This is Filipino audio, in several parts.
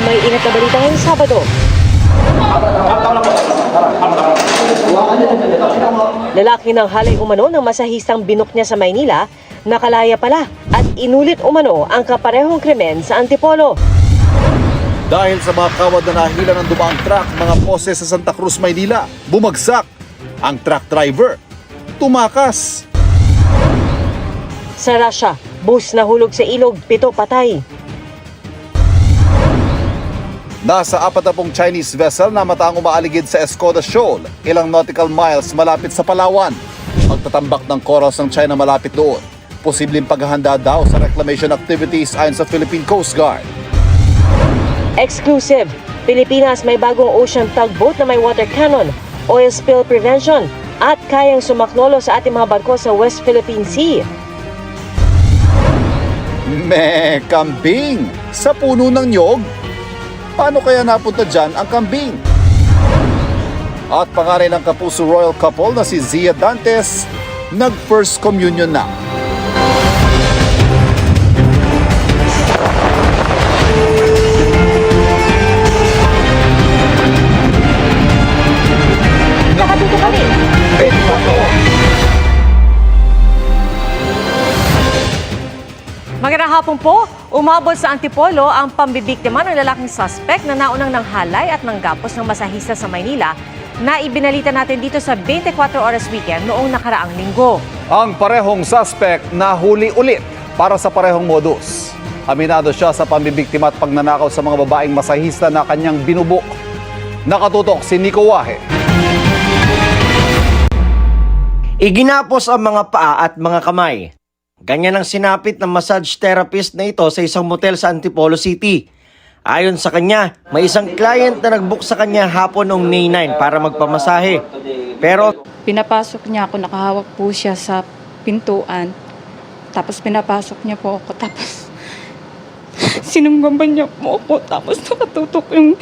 May inat na balita ngayong Sabado. Lalaki ng halay umano ng masahistang binok niya sa Maynila, nakalaya pala at inulit umano ang kaparehong krimen sa Antipolo. Dahil sa mga kawad na nahila ng dumaang truck, mga pose sa Santa Cruz, Maynila, bumagsak. Ang truck driver tumakas. Sa Russia, bus nahulog sa ilog, 7 patay. Nasa 40 Chinese vessel na mataang umaaligid sa Escoda Shoal, ilang nautical miles malapit sa Palawan. Pagtatambak ng corals ng China malapit doon. Posibleng paghahanda daw sa reclamation activities ayon sa Philippine Coast Guard. Exclusive, Pilipinas may bagong ocean tugboat na may water cannon, oil spill prevention, at kayang sumaklolo sa ating mga barko sa West Philippine Sea. May kambing sa puno ng niyog. Paano kaya napunta dyan ang kambing? At pangalan ng Kapuso Royal couple na si Zia Dantes, nag-first communion na. Nakatuto kami! Magandang hapon po. Umabot sa Antipolo ang pambibiktima ng lalaking suspect na naunang nanghalay at nanggapos ng masahista sa Maynila na ibinalita natin dito sa 24 Oras Weekend noong nakaraang linggo. Ang parehong suspect nahuli ulit para sa parehong modus. Aminado siya sa pambibiktima at pagnanakaw sa mga babaeng masahista na kanyang binubuk. Nakatutok si Nico Wahe. Iginapos ang mga paa at mga kamay. Ganyan ang sinapit ng massage therapist na ito sa isang motel sa Antipolo City. Ayon sa kanya, may isang client na nag-book sa kanya hapon noong May 9 para magpamasahe. Pero pinapasok niya ako, nakahawak po siya sa pintuan. Tapos pinapasok niya po ako. Tapos sinunggaban niya po ako. Tapos nakatutok yung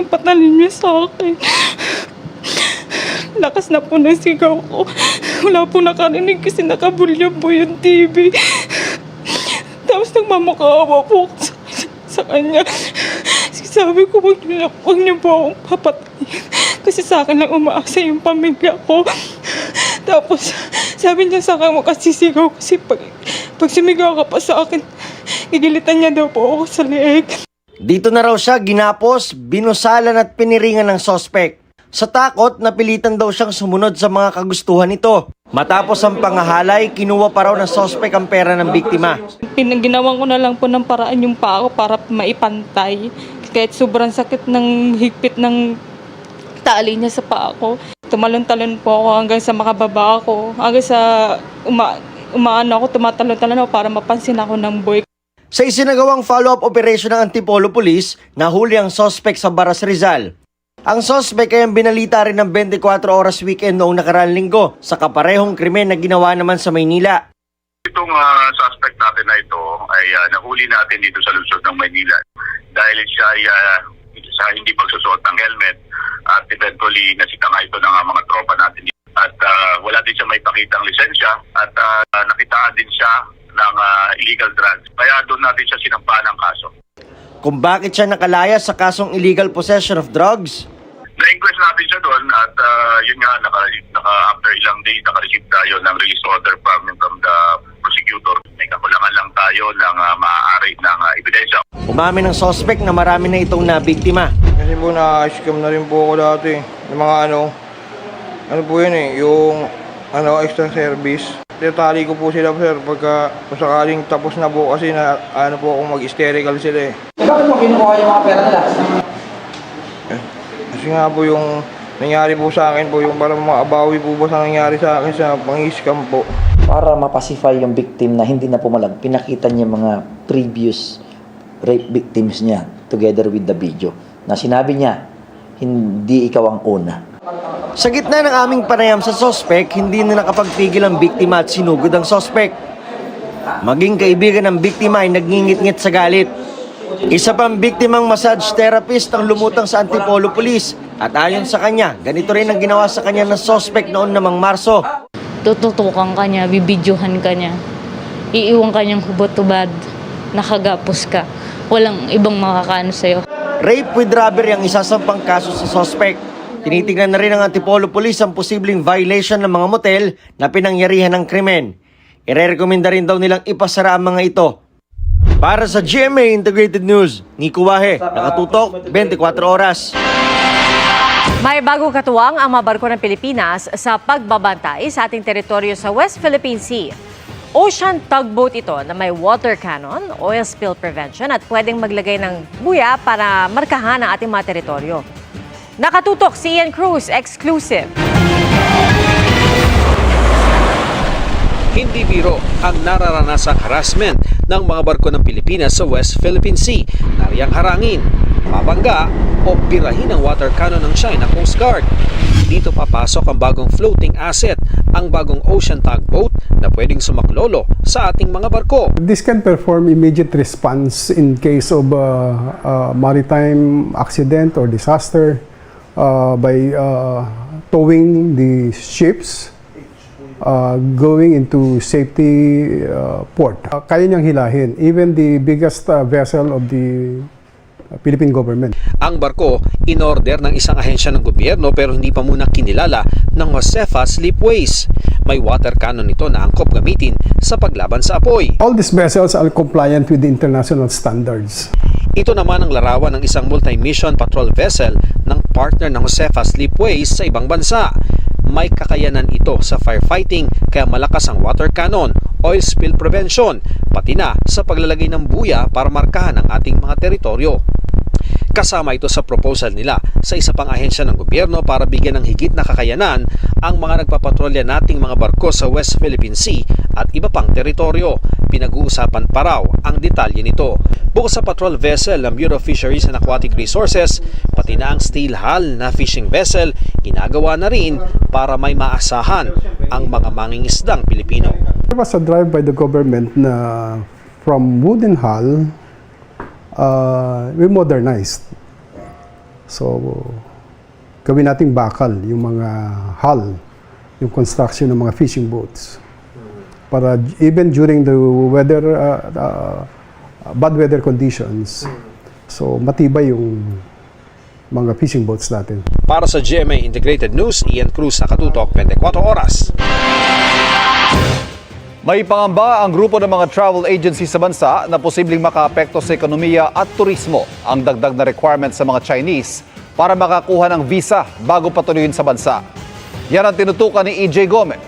patalin niya sa akin. Lakas na po ng sigaw ko. Wala po nakarinig kasi nakabulya po yung TV. Tapos nagmamakaawa po sa kanya. Sabi ko, wag niyo po akong papatayin. Kasi sa akin lang umaasa yung pamilya ko. Tapos sabi niya sa akin, huwag kasisigaw kasi pag sumigaw ka pa sa akin, gigilitan niya daw po ako sa leeg. dito na raw siya ginapos, binusalan at piniringan ng suspect. Sa takot, napilitan daw siyang sumunod sa mga kagustuhan nito. Matapos ang pangahalay, kinuha pa raw ng suspect ang pera ng biktima. Ginawan ko na lang po ng paraan yung paa ko para maipantay. Kahit sobrang sakit ng higpit ng tali niya sa paa ko. Tumalon-talon po ako hanggang sa makababa ako. Hanggang sa umaano ako, tumatalon-talon ako para mapansin ako ng boy. Sa isinagawang follow-up operation ng Antipolo Police, nahuli ang suspect sa Baras Rizal. Ang suspect ay ang binalita rin ng 24 Oras Weekend noong nakaraang linggo sa kaparehong krimen na ginawa naman sa Maynila. Itong suspect natin na ito ay nahuli natin dito sa lungsod ng Maynila dahil siya ay sa hindi pagsusuot ng helmet at eventually nasita nga ito ng mga tropa natin at wala din siya may pakitang lisensya at nakitaan din siya ng illegal drugs. Kaya doon natin siya sinampahan ng kaso. Kung bakit siya nakalaya sa kasong illegal possession of drugs? Na-inquest natin siya doon at yun nga, after ilang days, naka-receive tayo ng release order from the prosecutor. May kakulangan lang tayo ng maaari ng ebidensya. Umamin ng suspect na marami na itong nabiktima. Kasi po na-scam na rin po ako dati. Yung mga ano po yun yung extra service. Tinatali ko po sila sir pagka sakaling tapos na po kasi na po akong mag-hysterical sila Bakit mo kinukuha yung mga pera nila? Kasi nga po yung nangyari po sa akin po yung parang maabawi po ba sa nangyari sa akin sa pang-scam po. Para mapacify yung victim na hindi na pumalag, pinakita niya mga previous rape victims niya together with the video. Na sinabi niya, hindi ikaw ang una. Sa gitna ng aming panayam sa sospek, hindi na nakapagpigil ang biktima at sinugod ang sospek. Maging kaibigan ng biktima ay nagngingit-ngit sa galit. Isa pang biktimang massage therapist ang lumutang sa Antipolo Police at ayon sa kanya, ganito rin ang ginawa sa kanya ng sospek noon namang Marso. Tututukan ka niya, bibidyohan ka niya. Iiwan ka niyang hubot-tubad, nakagapos ka. Walang ibang makakaano sa'yo. Rape with robbery ang isasampang kaso sa sospek. Tinitingnan na rin ng Antipolo Police ang posibleng violation ng mga motel na pinangyarihan ng krimen. Irerekomenda rin daw nilang ipasara ang mga ito. Para sa GMA Integrated News, Nico Wahe, nakatutok 24 oras. May bagong katuwang ang mga barko ng Pilipinas sa pagbabantay sa ating teritoryo sa West Philippine Sea. Ocean tugboat ito na may water cannon, oil spill prevention at pwedeng maglagay ng buya para markahan ang ating mga teritoryo. Nakatutok si Ian Cruz, exclusive. Hindi biro ang nararanasang harassment ng mga barko ng Pilipinas sa West Philippine Sea. Nariyang harangin, mabangga o birahin ang water cannon ng China Coast Guard. Dito papasok ang bagong floating asset, ang bagong ocean tugboat na pwedeng sumaklolo sa ating mga barko. This can perform immediate response in case of maritime accident or disaster by towing the ships going into safety port. Kaya niyang hilahin even the biggest vessel of the Philippine government. Ang barko, in-order ng isang ahensya ng gobyerno pero hindi pa muna kinilala ng Josefa Slipways. May water cannon nito na angkop gamitin sa paglaban sa apoy. All these vessels are compliant with the international standards. Ito naman ang larawan ng isang multi-mission patrol vessel ng partner ng Josefa Slipways sa ibang bansa. May kakayanan ito sa firefighting kaya malakas ang water cannon, oil spill prevention, pati na sa paglalagay ng buya para markahan ang ating mga teritoryo. Kasama ito sa proposal nila sa isa pang ahensya ng gobyerno para bigyan ng higit na kakayanan ang mga nagpapatrolya nating mga barko sa West Philippine Sea at iba pang teritoryo. Pinag-uusapan pa raw ang detalye nito. Bukod sa patrol vessel ng Bureau of Fisheries and Aquatic Resources, pati na ang steel hull na fishing vessel, ginagawa na rin para may maasahan ang mga mangingisdang Pilipino. There was a drive by the government na from wooden hull, we modernized. So, gawin nating bakal yung mga hull, yung construction ng mga fishing boats. Para even during the weather, bad weather conditions, so matibay yung mga fishing boats natin. Para sa GMA Integrated News, Ian Cruz, nakatutok 24 oras. May pangamba ang grupo ng mga travel agencies sa bansa na posibleng makaapekto sa ekonomiya at turismo ang dagdag na requirement sa mga Chinese para makakuha ng visa bago patuloyin sa bansa. Yan ang tinutukan ni EJ Gomez.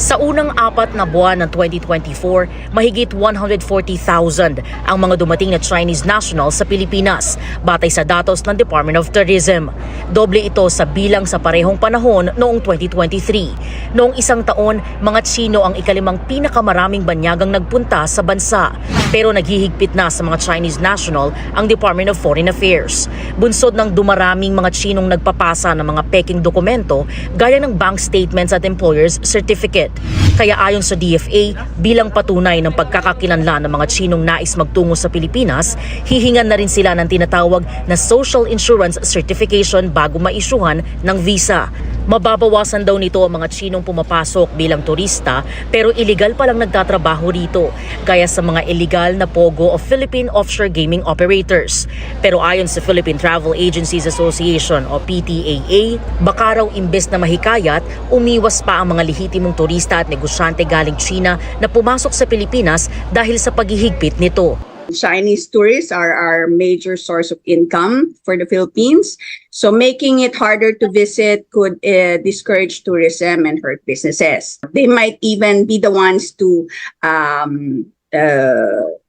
Sa unang 4 na buwan ng 2024, mahigit 140,000 ang mga dumating na Chinese nationals sa Pilipinas, batay sa datos ng Department of Tourism. Doble ito sa bilang sa parehong panahon noong 2023. Noong isang taon, mga Tsino ang ikalimang pinakamaraming banyagang nagpunta sa bansa. Pero naghihigpit na sa mga Chinese national ang Department of Foreign Affairs. Bunsod ng dumaraming mga Tsinong nagpapasa ng mga peking dokumento gaya ng bank statements at employer's certificate. Kaya ayon sa DFA, bilang patunay ng pagkakakilanlan ng mga Tsinong nais magtungo sa Pilipinas, hihingan na rin sila ng tinatawag na Social Insurance Certification bago maisyuhan ng visa. Mababawasan daw nito ang mga Tsinong pumapasok bilang turista pero illegal palang nagtatrabaho rito, gaya sa mga illegal na POGO o Philippine Offshore Gaming Operators. Pero ayon sa Philippine Travel Agencies Association o PTAA, baka raw imbes na mahikayat, umiwas pa ang mga lehitimong turista at negosyante galing China na pumasok sa Pilipinas dahil sa paghihigpit nito. Chinese tourists are our major source of income for the Philippines. So making it harder to visit could discourage tourism and hurt businesses. They might even be the ones to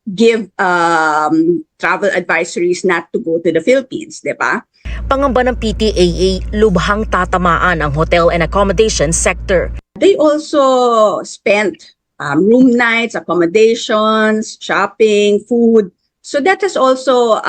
give travel advisories not to go to the Philippines, di ba? Pangamba ng PTAA, lubhang tatamaan ang hotel and accommodation sector. They also spent room nights, accommodations, shopping, food So that has also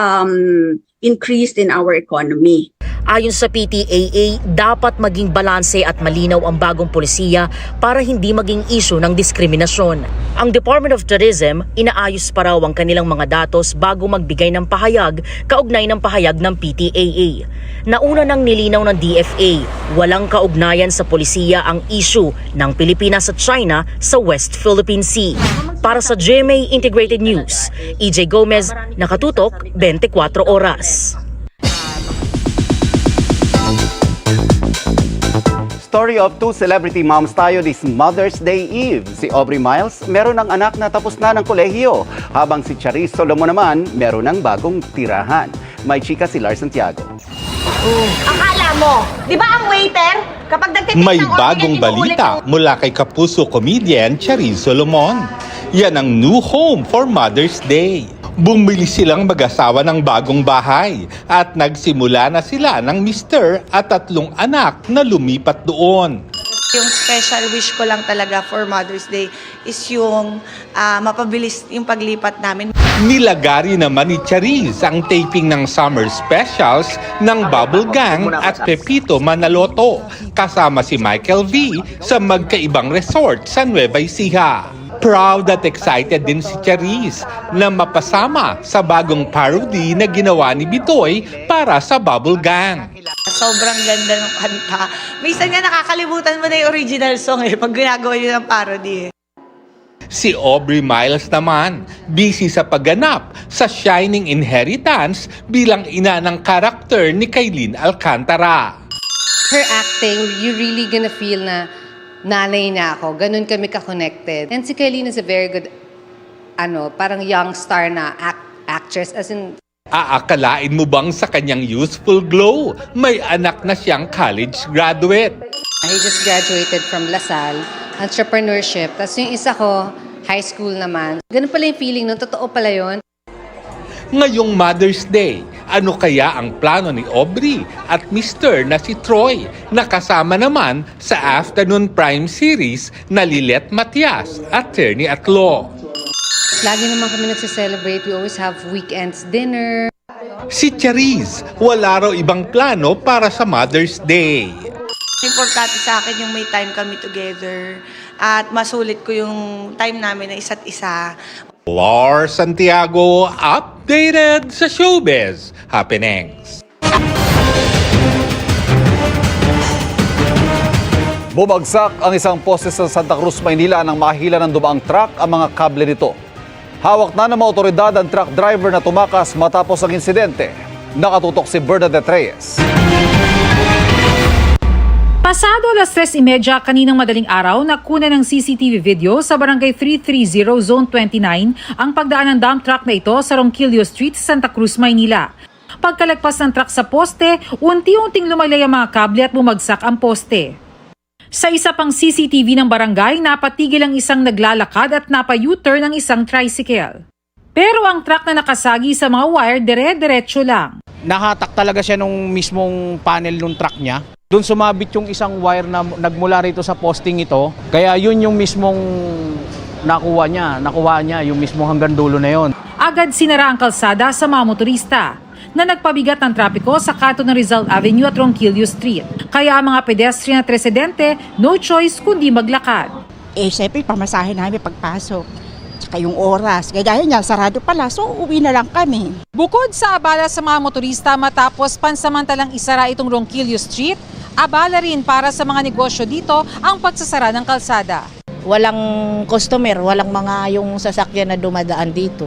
increased in our economy. Ayon sa PTAA, dapat maging balanse at malinaw ang bagong polisiya para hindi maging issue ng diskriminasyon. Ang Department of Tourism, inaayos pa raw ang kanilang mga datos bago magbigay ng pahayag kaugnay ng pahayag ng PTAA. Nauna nang nilinaw ng DFA, walang kaugnayan sa polisiya ang issue ng Pilipinas at China sa West Philippine Sea. Para sa GMA Integrated News, EJ Gomez, nakatutok 24 oras. Story of two celebrity moms tayo this Mother's Day Eve. Si Aubrey Miles, meron ng anak na tapos na ng kolehiyo, habang si Charis Solomon naman, meron ng bagong tirahan. May chika si Lars Santiago. Akala mo, di ba ang waiter, kapag nagtitik May ng bagong balita mula kay Kapuso comedian Charis Solomon. Yan ang new home for Mother's Day. Bumili silang mag-asawa ng bagong bahay at nagsimula na sila ng mister at 3 anak na lumipat doon. Yung special wish ko lang talaga for Mother's Day is yung mapabilis yung paglipat namin. Nilagari naman ni Charis ang taping ng summer specials ng Bubble Gang at Pepito Manaloto kasama si Michael V sa magkaibang resort sa Nueva Ecija. Proud at excited din si Charis na mapasama sa bagong parody na ginawa ni Bitoy para sa Bubble Gang. Sobrang ganda ng kanta. Minsan nga nakakalimutan mo na yung original song pag ginagawa nyo ng parody. Si Aubrey Miles naman, busy sa pagganap sa Shining Inheritance bilang ina ng karakter ni Kailin Alcantara. Her acting, you really gonna feel na nanay na ako. Ganun kami ka-connected. And si Kailin is a very good, parang young star na actress. As in, Aakalain mo bang sa kanyang youthful glow, may anak na siyang college graduate? he just graduated from LaSalle, entrepreneurship. Tapos yung isa ko, high school naman. Ganun pala yung feeling nun. Totoo pala yun. Ngayong Mother's Day, ano kaya ang plano ni Aubrey at Mr. na si Troy na kasama naman sa afternoon prime series na Lilet Matias, Attorney at Law? Lagi naman kami nagsiselebrate. We always have weekends dinner. Si Charis, wala raw ibang plano para sa Mother's Day. Importante sa akin yung may time kami together at masulit ko yung time namin na isa't isa. Lars Santiago, updated sa showbiz happenings. Bumagsak ang isang poste sa Santa Cruz, Maynila nang mahila ng dumaang truck ang mga kable nito. Hawak na ng mga otoridad ang truck driver na tumakas matapos ang insidente. Nakatutok si Bernadette Reyes. Pasado alas 3:30 kaninang madaling araw, nakuna ng CCTV video sa Barangay 330 Zone 29 ang pagdaan ng dump truck na ito sa Ronquillo Street, Santa Cruz, Maynila. Pagkalagpas ng truck sa poste, unti-unting lumalay ang mga kable at bumagsak ang poste. Sa isa pang CCTV ng barangay, napatigil ang isang naglalakad at napa-U-turn ng isang tricycle. Pero ang truck na nakasagi sa mga wire, dire-diretso lang. Nakatak talaga siya nung mismong panel ng truck niya. Doon sumabit yung isang wire na nagmula rito sa posting ito. Kaya yun yung mismong nakuha niya yung mismong hanggang dulo na yon. Agad sinara ang kalsada sa mga motorista na nagpabigat ng trapiko sa kanto ng Rizal Avenue at Ronquillo Street. Kaya ang mga pedestrian at residente, no choice kundi maglakad. Siyempre, pamasahin namin pagpasok. Tsaka yung oras. Gaya niya, sarado pala, so uwi na lang kami. Bukod sa abala sa mga motorista matapos pansamantalang isara itong Ronquillo Street, abala rin para sa mga negosyo dito ang pagsasara ng kalsada. Walang customer, walang mga yung sasakyan na dumadaan dito.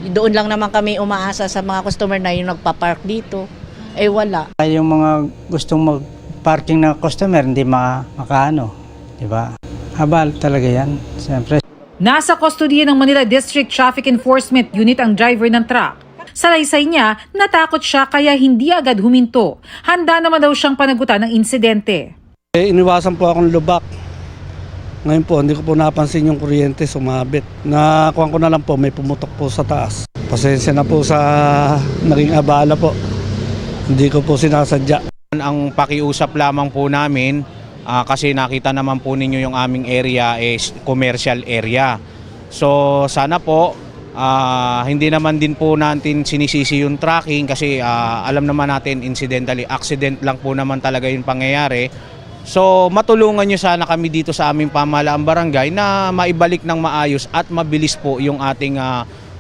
Doon lang naman kami umaasa sa mga customer na yung nagpa-park dito. Wala. Yung mga gustong mag-parking na customer, hindi makaano, di ba? Abal talaga yan, siyempre. Nasa kustodiya ng Manila District Traffic Enforcement Unit ang driver ng truck. Sa laysay niya, natakot siya kaya hindi agad huminto. Handa naman daw siyang panagutan ng insidente. Iniwasan po akong lubak. Ngayon po, hindi ko po napansin yung kuryente sumabit. Nakuha ko na lang po, may pumutok po sa taas. Pasensya na po sa naging abala po. Hindi ko po sinasadya. Ang pakiusap lamang po namin, kasi nakita naman po ninyo yung aming area is commercial area. So sana po, Hindi naman din po natin sinisisi yung tracking kasi alam naman natin accident lang po naman talaga yung pangyayari. So matulungan nyo sana kami dito sa aming pamahalaang barangay na maibalik ng maayos at mabilis po yung ating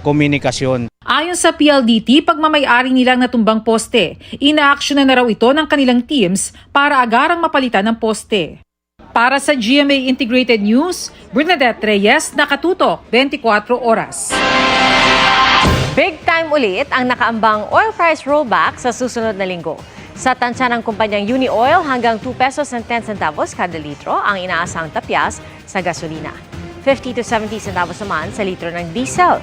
komunikasyon. Ayon sa PLDT, pagmamayari nilang natumbang poste, ina-actionan na raw ito ng kanilang teams para agarang mapalitan ng poste. Para sa GMA Integrated News, Bernadette Reyes, nakatutok 24 oras. Big time ulit ang nakaambang oil price rollback sa susunod na linggo. Sa tansya ng kumpanyang Uni Oil, hanggang 2 pesos and 10 centavos kada litro ang inaasahang tapyas sa gasolina. 50 to 70 centavos naman sa litro ng diesel.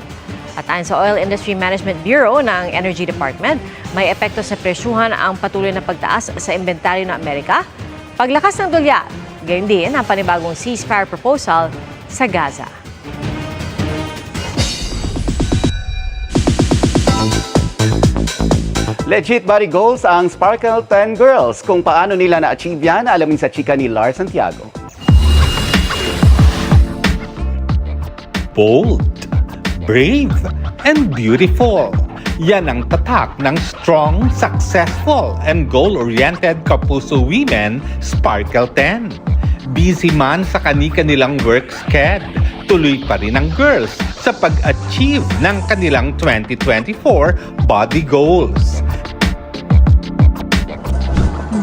At ayon sa Oil Industry Management Bureau ng Energy Department, may epekto sa presyuhan ang patuloy na pagtaas sa inventaryo ng Amerika, paglakas ng dolyar, gayon din ang panibagong ceasefire proposal sa Gaza. Legit body goals ang Sparkle 10 Girls. Kung paano nila na-achieve yan, alamin sa chika ni Lars Santiago. Bold, brave, and beautiful. Yan ang tatak ng strong, successful, and goal-oriented Kapuso Women Sparkle 10. Busy man sa kani-kanilang work schedule, tuloy pa rin ang girls sa pag-achieve ng kanilang 2024 body goals.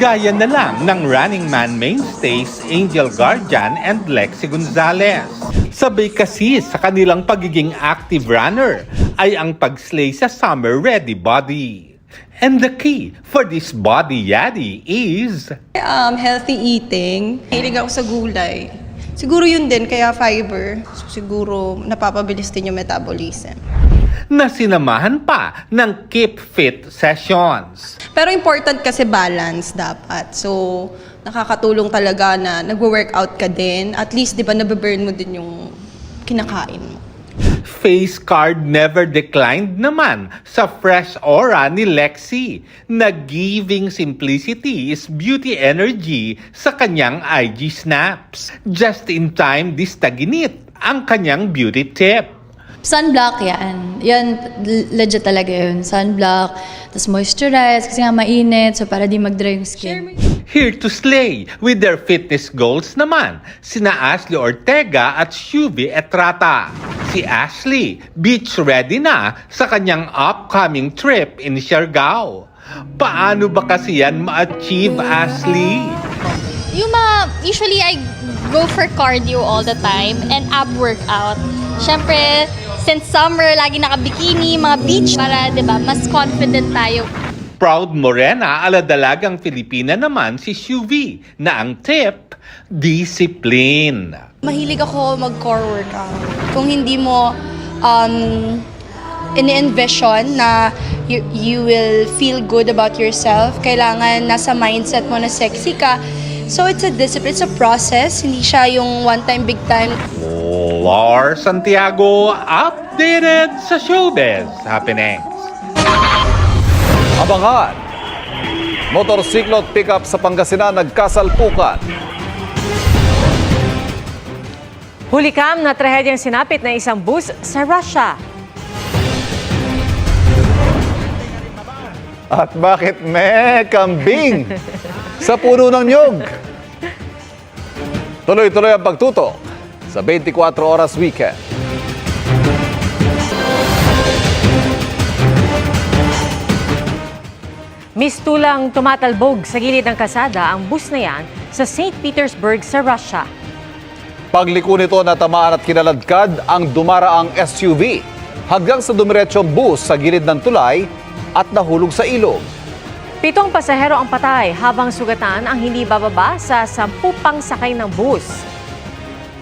Gaya na lang ng Running Man mainstays Angel Guardian and Lexi Gonzalez. Sabay kasi sa kanilang pagiging active runner ay ang pag-slay sa summer ready body. And the key for this body yaddy is healthy eating. Hilig ako sa gulay. Siguro yun din, kaya fiber. So, siguro napapabilis din yung metabolism. na sinamahan pa ng Keep Fit sessions. Pero important kasi balance dapat. So, nakakatulong talaga na nagwo-workout ka din. At least, di ba, nababurn mo din yung kinakain mo. Face card never declined naman sa fresh aura ni Lexi na giving simplicity is beauty energy sa kanyang IG snaps. Just in time distaginit ang kanyang beauty tip. Sunblock yan. Yan, legit talaga yun. Sunblock, tapos moisturize kasi nga mainit, so para di mag-dry yung skin. Here to slay with their fitness goals naman, sina Ashley Ortega at Shuvi Etrata. Si Ashley, beach ready na sa kanyang upcoming trip in Siargao. Paano ba kasi yan ma-achieve, Ashley? Usually I go for cardio all the time and ab workout. Siyempre, since summer, lagi naka-bikini, mga beach, para, di ba, mas confident tayo. Proud morena ala dalagang Filipina naman si Shuvi na ang tip, discipline. Mahilig ako mag-core workout. Kung hindi mo ini-envision na you will feel good about yourself, kailangan nasa mindset mo na sexy ka. So it's a discipline, it's a process. Hindi siya yung one time, big time. Lars Santiago, updated sa showbiz happenings. Abangan! Motorsiklo at pick-up sa Pangasinan nagkasalpukan. Hulikam na trahedyang sinapit na isang bus sa Russia. At bakit may kambing sa puno ng nyog? Tuloy-tuloy ang pagtutok sa 24 Oras Weekend. Mistulang tumatalbog sa gilid ng kalsada ang bus na yan sa St. Petersburg sa Russia. Pagliko nito natamaan at kinaladkad ang dumaraang SUV hanggang sa dumiretsyong bus sa gilid ng tulay at nahulog sa ilog. 7 pasahero ang patay habang sugatan ang hindi bababa sa 10 pang sakay ng bus.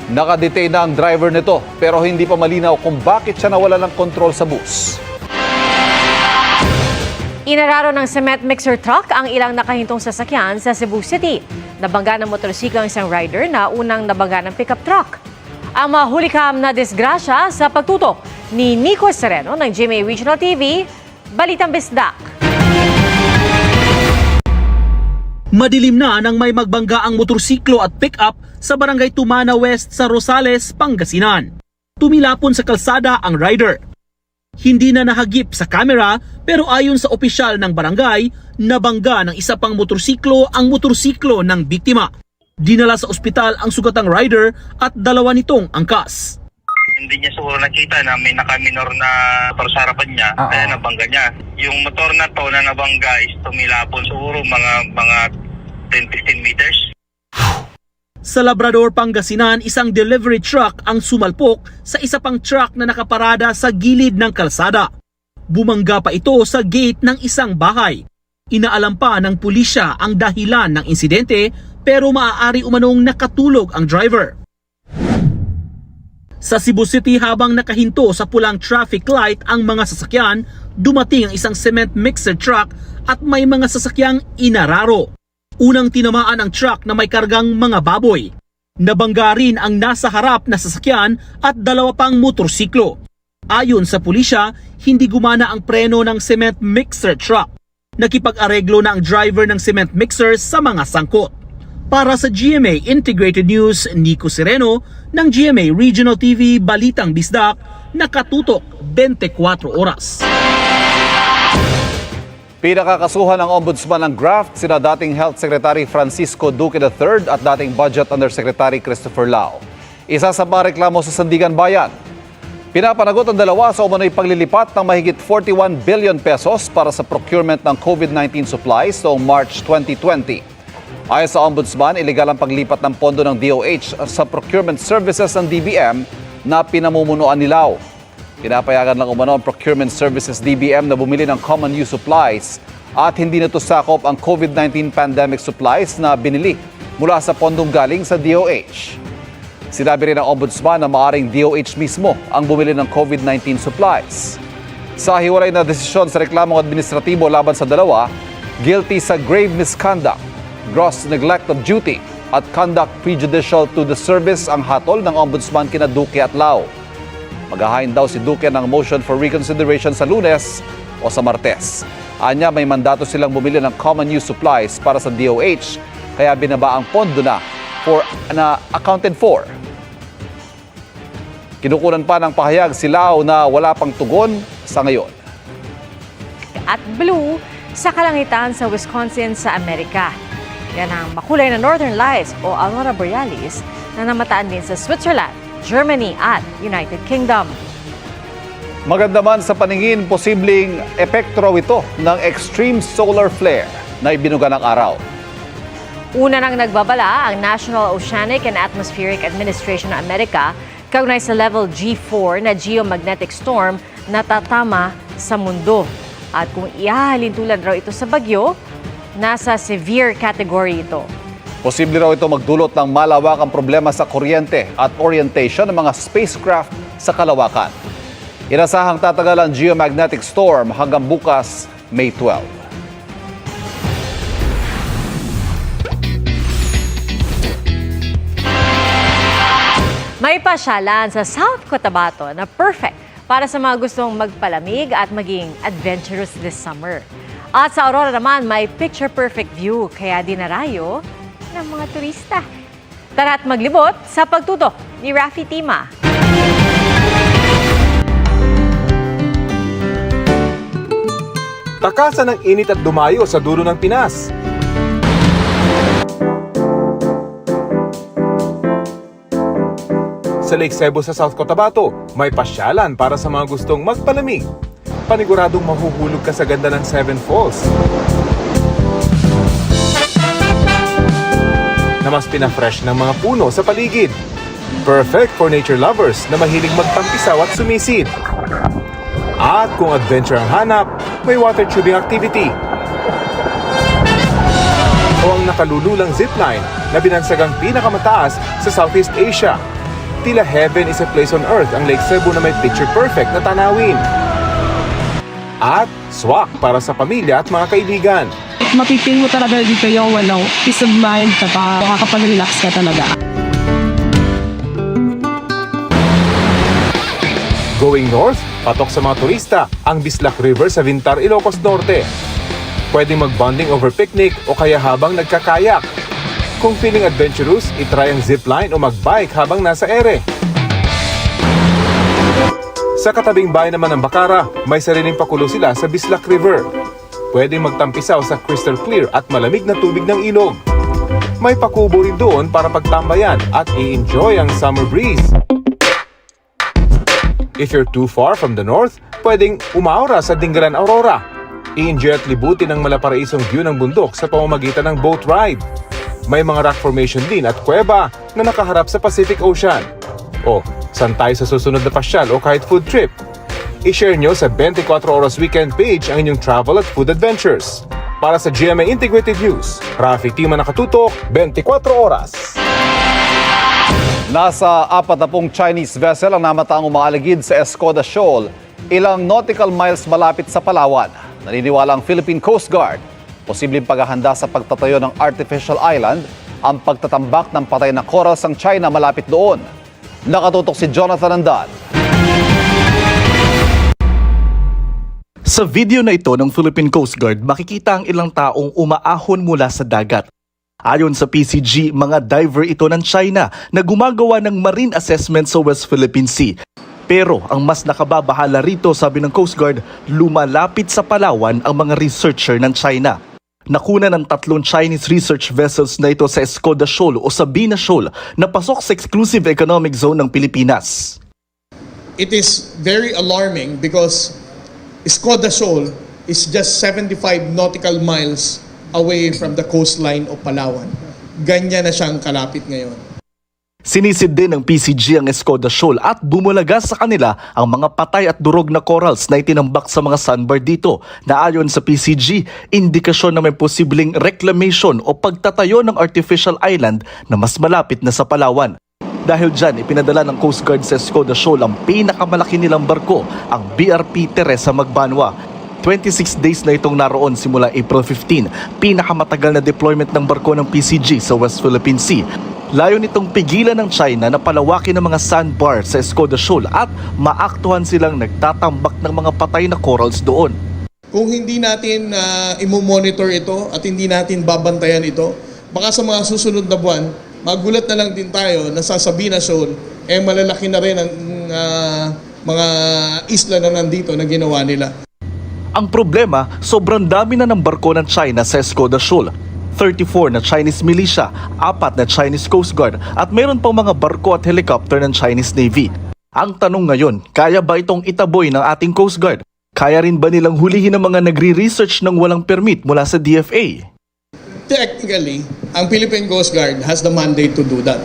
Nakadetain na ang driver nito pero hindi pa malinaw kung bakit siya nawala ng kontrol sa bus. Inararo ng cement mixer truck ang ilang nakahintong sasakyan sa Cebu City. Nabangga ng motorsiklo ang isang rider na unang nabangga ng pickup truck. Ang mahulikam na disgrasya sa pagtutok ni Nico Sereno ng GMA Regional TV, Balitang Bisdak. Madilim na nang may magbangga ang motorsiklo at pick-up sa Barangay Tumana West sa Rosales, Pangasinan. Tumilapon sa kalsada ang rider. Hindi na nahagip sa kamera pero ayon sa opisyal ng barangay, nabangga ng isa pang motorsiklo ang motorsiklo ng biktima. Dinala sa ospital ang sugatang rider at dalawa nitong angkas. Hindi niya siguro nakita na may nakaminor na motor sa harapan niya, kaya nabangga niya. Yung motor na to na nabangga is tumilapon siguro mga 10-15 meters. Sa Labrador, Pangasinan, isang delivery truck ang sumalpok sa isa pang truck na nakaparada sa gilid ng kalsada. Bumangga pa ito sa gate ng isang bahay. Inaalam pa ng pulisya ang dahilan ng insidente pero maaari umanong nakatulog ang driver. Sa Cebu City, habang nakahinto sa pulang traffic light ang mga sasakyan, dumating ang isang cement mixer truck at may mga sasakyang inararo. Unang tinamaan ang truck na may kargang mga baboy. Nabangga rin ang nasa harap na sasakyan at dalawa pang motorsiklo. Ayon sa pulisya, hindi gumana ang preno ng cement mixer truck. Nakipag-areglo na ang driver ng cement mixer sa mga sangkot. Para sa GMA Integrated News, Nico Sereno ng GMA Regional TV Balitang Bisdak, nakatutok 24 oras. Pinakakasuhan ng Ombudsman ng graft sina dating Health Secretary Francisco Duque III at dating Budget Undersecretary Christopher Lao. Isa sa mga reklamo sa Sandigan Bayan. Pinapanagot ang dalawa sa umano'y paglilipat ng mahigit 41 billion pesos para sa procurement ng COVID-19 supplies noong March 2020. Ayon sa Ombudsman, iligal ang paglipat ng pondo ng DOH sa procurement services ng DBM na pinamumunuan ni Lao. Pinapayagan lang umano ang Procurement Services DBM na bumili ng common use supplies at hindi nito sakop ang COVID-19 pandemic supplies na binili mula sa pondong galing sa DOH. Sinabi rin ng Ombudsman na maaaring DOH mismo ang bumili ng COVID-19 supplies. Sa hiwalay na desisyon sa reklamong administratibo laban sa dalawa, guilty sa grave misconduct, gross neglect of duty at conduct prejudicial to the service ang hatol ng Ombudsman kina Duque at Lao. Maghahain daw si Duque ng motion for reconsideration sa Lunes o sa Martes. Anya, may mandato silang bumili ng common use supplies para sa DOH, kaya binaba ang pondo na accounted for. Kinukunan pa ng pahayag si Lao na wala pang tugon sa ngayon. At blue sa kalangitan sa Wisconsin sa Amerika. Yan ang makulay na Northern Lights o Aurora Borealis na namataan din sa Switzerland, Germany at United Kingdom. Maganda man sa paningin, posibleng epekto raw ito ng extreme solar flare na ibinuga ng araw. Una nang nagbabala ang National Oceanic and Atmospheric Administration ng Amerika kaugnay sa level G4 na geomagnetic storm na tatama sa mundo. At kung ihahalin tulad raw ito sa bagyo, nasa severe category ito. Posible raw ito magdulot ng malawakang problema sa kuryente at orientation ng mga spacecraft sa kalawakan. Inasahang tatagal ang geomagnetic storm hanggang bukas, May 12. May pasyalan sa South Cotabato na perfect para sa mga gustong magpalamig at maging adventurous this summer. At sa Aurora naman, may picture-perfect view kaya dinarayo ng mga turista. Tara at maglibot sa pagtutok ni Rafi Tima. Takasan ng init at dumayo sa dulo ng Pinas. Sa Lake Cebu sa South Cotabato, may pasyalan para sa mga gustong magpalamig. Paniguradong mahuhulog ka sa ganda ng Seven Falls. Na mas pinafresh ng mga puno sa paligid. Perfect for nature lovers na mahilig magtampisaw at sumisid. At kung adventure ang hanap, may water tubing activity. O ang nakalululang zipline na binansagang pinakamataas sa Southeast Asia. Tila heaven is a place on earth ang Lake Cebu na may picture-perfect na tanawin. At swak para sa pamilya at mga kaibigan. Mapipil mo talaga dito yung peace of mind at makakapag-relax ka talaga. Going north, patok sa mga turista, ang Bislac River sa Vintar, Ilocos Norte. Pwedeng mag-bonding over picnic o kaya habang nagkakayak. Kung feeling adventurous, itry ang zipline o mag-bike habang nasa ere. Sa katabing bayan naman ng Bacara, may sariling pakulo sila sa Bislac River. Pwedeng magtampisaw sa crystal clear at malamig na tubig ng ilog. May pakubo rin doon para pagtambayan at i-enjoy ang summer breeze. If you're too far from the north, pwedeng umaura sa Dingalan Aurora. I-enjoy at libutin ang malaparaisong view ng bundok sa pamamagitan ng boat ride. May mga rock formation din at kuweba na nakaharap sa Pacific Ocean. O, saan tayo sa susunod na pasyal o kahit food trip? I-share nyo sa 24 Oras Weekend page ang inyong travel at food adventures. Para sa GMA Integrated News, Rafi Tima nakatutok, 24 Oras. Nasa 40 Chinese vessel ang namataang umaaligid sa Escoda Shoal, ilang nautical miles malapit sa Palawan. Naniniwala ang Philippine Coast Guard. Posibleng paghahanda sa pagtatayo ng artificial island ang pagtatambak ng patay na corals ng China malapit doon. Nakatutok si Jonathan Andal. Sa video na ito ng Philippine Coast Guard, makikita ang ilang taong umaahon mula sa dagat. Ayon sa PCG, mga diver ito ng China na gumagawa ng marine assessment sa West Philippine Sea. Pero ang mas nakababahala rito, sabi ng Coast Guard, lumalapit sa Palawan ang mga researcher ng China. Nakuna ng 3 Chinese research vessels na ito sa Escoda Shoal o Sabina Shoal na pasok sa exclusive economic zone ng Pilipinas. It is very alarming because Escoda Shoal is just 75 nautical miles away from the coastline of Palawan. Ganyan na siyang kalapit ngayon. Sinisid din ng PCG ang Escoda Shoal at bumulaga sa kanila ang mga patay at durog na corals na itinambak sa mga sandbar dito na ayon sa PCG, indikasyon na may posibleng reclamation o pagtatayo ng artificial island na mas malapit na sa Palawan. Dahil dyan, ipinadala ng Coast Guard sa Escoda Shoal ang pinakamalaki nilang barko, ang BRP Teresa Magbanwa. 26 days na itong naroon simula April 15, pinakamatagal na deployment ng barko ng PCG sa West Philippine Sea. Layo nitong pigilan ng China na palawakin ang mga sandbar sa Escoda Shoal at maaktuhan silang nagtatambak ng mga patay na corals doon. Kung hindi natin imo-monitor ito at hindi natin babantayan ito, baka sa mga susunod na buwan, magulat na lang din tayo na sa Sabina Shoal, malalaki na rin ang mga isla na nandito na ginawa nila. Ang problema, sobrang dami na ng barko ng China sa Escoda Shoal. 34 na Chinese militia, 4 na Chinese Coast Guard at mayroon pang mga barko at helicopter ng Chinese Navy. Ang tanong ngayon, kaya ba itong itaboy ng ating Coast Guard? Kaya rin ba nilang hulihin ang mga nagre-research ng walang permit mula sa DFA? Technically, ang Philippine Coast Guard has the mandate to do that.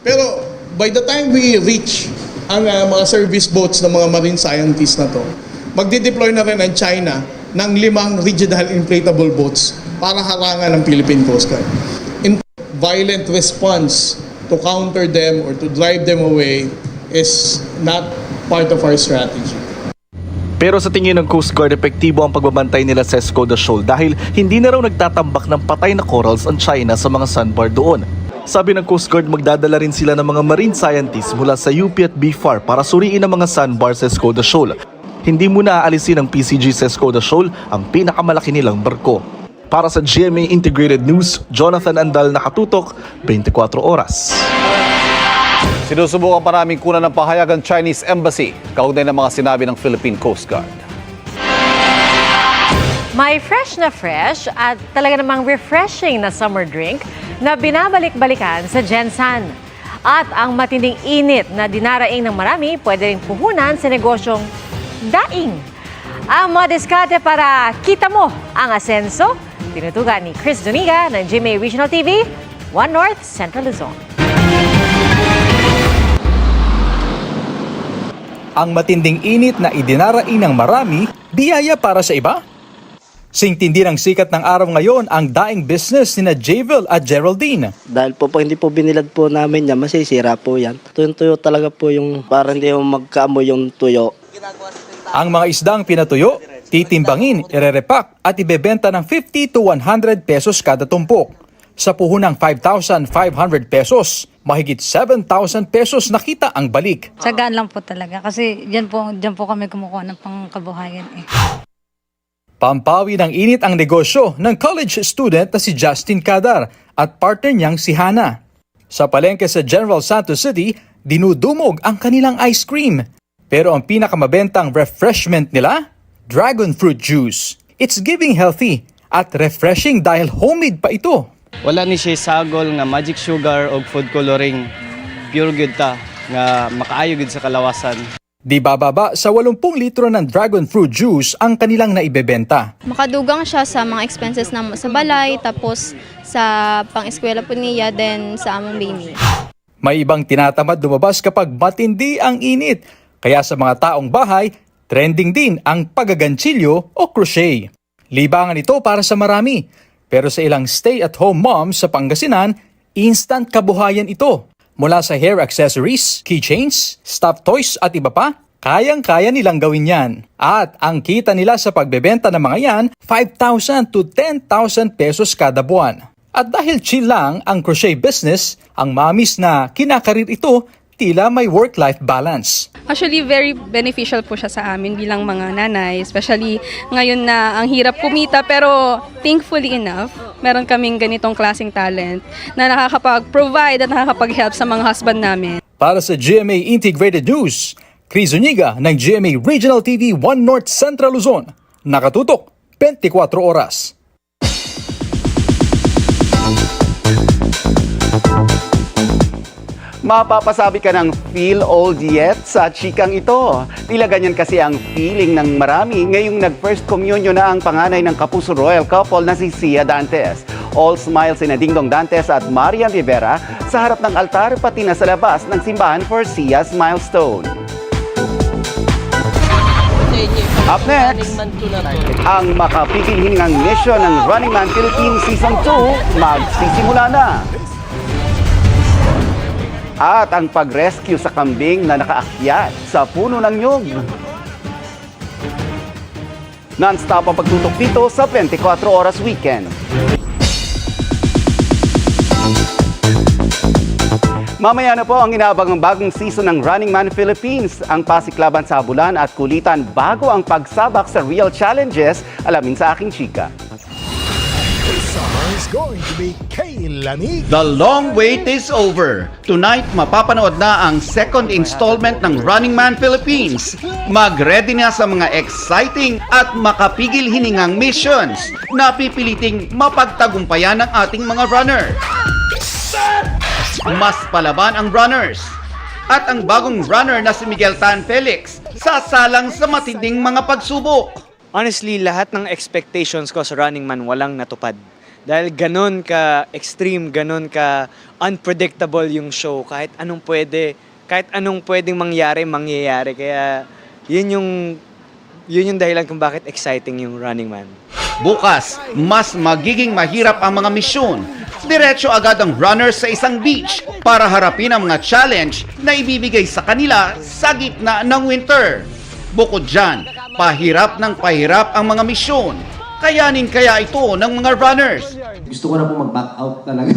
Pero by the time we reach ang mga service boats ng mga marine scientists na to, magdi-deploy na rin ang China ng 5 rigid hull inflatable boats para harangan ng Philippine Coast Guard. In violent response to counter them or to drive them away is not part of our strategy. Pero sa tingin ng Coast Guard, epektibo ang pagbabantay nila sa Escoda Shoal dahil hindi na raw nagtatambak ng patay na corals ang China sa mga sandbar doon. Sabi ng Coast Guard, magdadala rin sila ng mga marine scientists mula sa UP at BFAR para suriin ang mga sandbar sa Escoda Shoal. Hindi muna aalisin ng PCG sa Escoda Shoal ang pinakamalaki nilang barko. Para sa GMA Integrated News, Jonathan Andal, nakatutok, 24 Oras. Sinusubukan pa namin kunan ng pahayag ang Chinese Embassy, kaugnay ng mga sinabi ng Philippine Coast Guard. May fresh at talaga namang refreshing na summer drink na binabalik-balikan sa Gensan. At ang matinding init na dinaraing ng marami, pwede rin puhunan sa negosyong daing. Ang mga diskarte para kita mo ang asenso, tinutugan ni Chris Doniga ng GMA Regional TV, 1 North Central Luzon. Ang matinding init na idinaraing ng marami, biyaya para sa iba. Singtindi ng sikat ng araw ngayon ang daing business ni Javel at Geraldine. Dahil po pag hindi po binilad po namin yan, masisira po yan. Tuyong-tuyo talaga po yung para hindi magkaamoy yung tuyo. Ang mga isdang pinatuyo, titimbangin, irerepak at ibebenta ng 50 to 100 pesos kada tumpok. Sa puhunang 5,500 pesos, mahigit 7,000 pesos nakita ang balik. Sagaan lang po talaga kasi diyan po kami kumukuha ng pangkabuhayan eh. Pampawi ng init ang negosyo ng college student na si Justin Cadar at partner niyang si Hannah. Sa palengke sa General Santos City, dinudumog ang kanilang ice cream. Pero ang pinakamabentang refreshment nila, dragon fruit juice. It's giving healthy at refreshing dahil homemade pa ito. Wala ni siya sagol nga magic sugar o food coloring. Pure good ta nga makaayo gud sa kalawasan. Di bababa sa 80 litro ng dragon fruit juice ang kanilang naibebenta. Makadugang siya sa mga expenses na sa balay, tapos sa pang-eskwela po niya, then sa among baby. May ibang tinatamad lumabas kapag matindi ang init. Kaya sa mga taong bahay, trending din ang pagaganchilyo o crochet. Libangan ito para sa marami. Pero sa ilang stay-at-home moms sa Pangasinan, instant kabuhayan ito. Mula sa hair accessories, keychains, stuffed toys at iba pa, kayang-kaya nilang gawin yan. At ang kita nila sa pagbebenta ng mga yan, 5,000 to 10,000 pesos kada buwan. At dahil chill lang ang crochet business, ang mamis na kinakarir ito, tila may work-life balance. Actually, very beneficial po siya sa amin bilang mga nanay, especially ngayon na ang hirap kumita, pero thankfully enough, meron kaming ganitong klaseng talent na nakakapag-provide at nakakapag-help sa mga husband namin. Para sa GMA Integrated News, Chris Zuniga ng GMA Regional TV 1 North Central Luzon. Nakatutok, 24 oras. Mapapasabi ka ng feel old yet sa chikang ito. Tila ganyan kasi ang feeling ng marami ngayong nag-first communion na ang panganay ng Kapuso Royal couple na si Sia Dantes. All smiles sina Dingdong Dantes at Marian Rivera sa harap ng altar pati na sa labas ng simbahan for Sia's milestone. Up next, ang makapigil-hiningang mission ng Running Man Philippines Season 2 magsisimula na. At ang pag-rescue sa kambing na nakaakyat sa puno ng nyug. Non-stop ang pagtutok dito sa 24 Oras Weekend. Mamaya na po ang inaabangang bagong season ng Running Man Philippines. Ang pasiklaban sa habulan at kulitan bago ang pagsabak sa real challenges. Alamin sa aking chika. The long wait is over. Tonight, mapapanood na ang second installment ng Running Man Philippines. Mag-ready na sa mga exciting at makapigil-hiningang missions na pipiliting mapagtagumpayan ng ating mga runner. Mas palaban ang runners. At ang bagong runner na si Miguel Tan Felix, sasalang sa matinding mga pagsubok. Honestly, lahat ng expectations ko sa Running Man walang natupad. Dahil ganun ka extreme, ganun ka unpredictable yung show. Kahit anong pwedeng mangyayari. Kaya yun yung dahilan kung bakit exciting yung Running Man. Bukas, mas magiging mahirap ang mga misyon. Diretso agad ang runners sa isang beach para harapin ang mga challenge na ibibigay sa kanila sa gitna ng winter. Bukod dyan, pahirap ng pahirap ang mga misyon. Kayanin kaya ito ng mga runners. Gusto ko na po mag-back out talaga.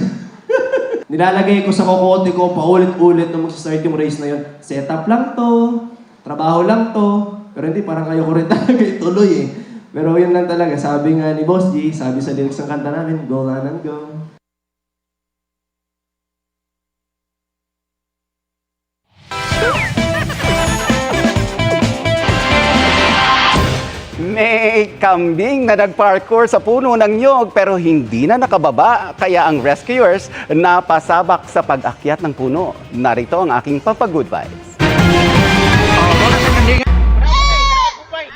Nilalagay ko sa kokote ko paulit-ulit na mag-start yung race na yun. Setup lang to, trabaho lang to, pero hindi, parang ayoko rin talaga ituloy eh. Pero yun lang talaga, sabi nga ni Boss G, sabi sa lyrics ng kanta namin, go lang and go. May kambing na nagparkour sa puno ng nyog pero hindi na nakababa. Kaya ang rescuers napasabak sa pag-akyat ng puno. Narito ang aking papagood vibes.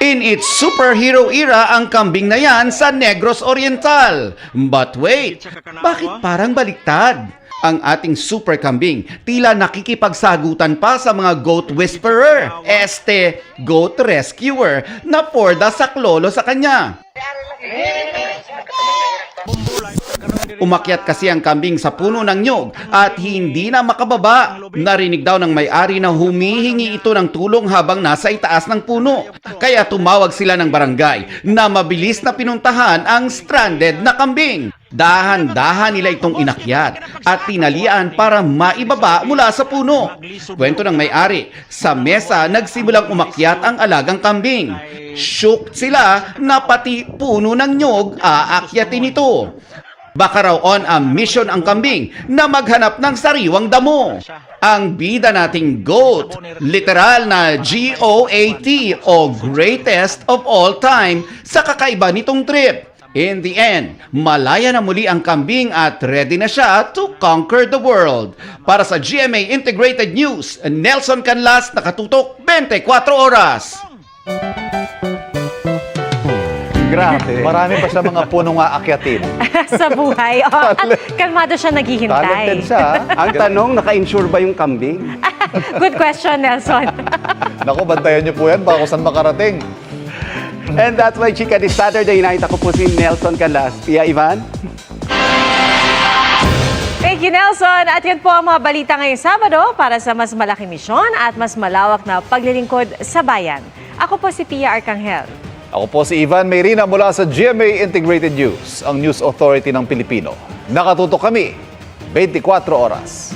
In its superhero era ang kambing na yan sa Negros Oriental. But wait, bakit parang baliktad? Ang ating super kambing tila nakikipagsagutan pa sa mga goat whisperer, goat rescuer na porda saklolo sa kanya. Umakyat kasi ang kambing sa puno ng nyog at hindi na makababa. Narinig daw ng may-ari na humihingi ito ng tulong habang nasa itaas ng puno. Kaya tumawag sila ng barangay na mabilis na pinuntahan ang stranded na kambing. Dahan-dahan nila itong inakyat at tinalian para maibaba mula sa puno. Kwento ng may-ari, sa mesa nagsimulang umakyat ang alagang kambing. Shocked sila na pati puno ng nyog aakyatin ito. Baka raw on a mission ang kambing na maghanap ng sariwang damo. Ang bida nating GOAT, literal na GOAT o greatest of all time sa kakaiba nitong trip. In the end, malaya na muli ang kambing at ready na siya to conquer the world. Para sa GMA Integrated News, Nelson Canlas, nakatutok 24 oras. Grabe. Marami pa siya mga punong aakyatin. Sa buhay. Oh, at kalmado siya naghihintay. Talented siya. Ang tanong, naka-insure ba yung kambing? Good question, Nelson. Naku, bantayan niyo po yan. Baka kung saan makarating. And that's my chika this Saturday night. Ako po si Nelson Canlas. Pia Ivan? Thank you, Nelson. At yan po ang mga balita ngayong Sabado para sa mas malaking misyon at mas malawak na paglilingkod sa bayan. Ako po si Pia Arcangel. Ako po si Ivan Mayrina mula sa GMA Integrated News, ang News Authority ng Pilipino. Nakatutok kami 24 oras.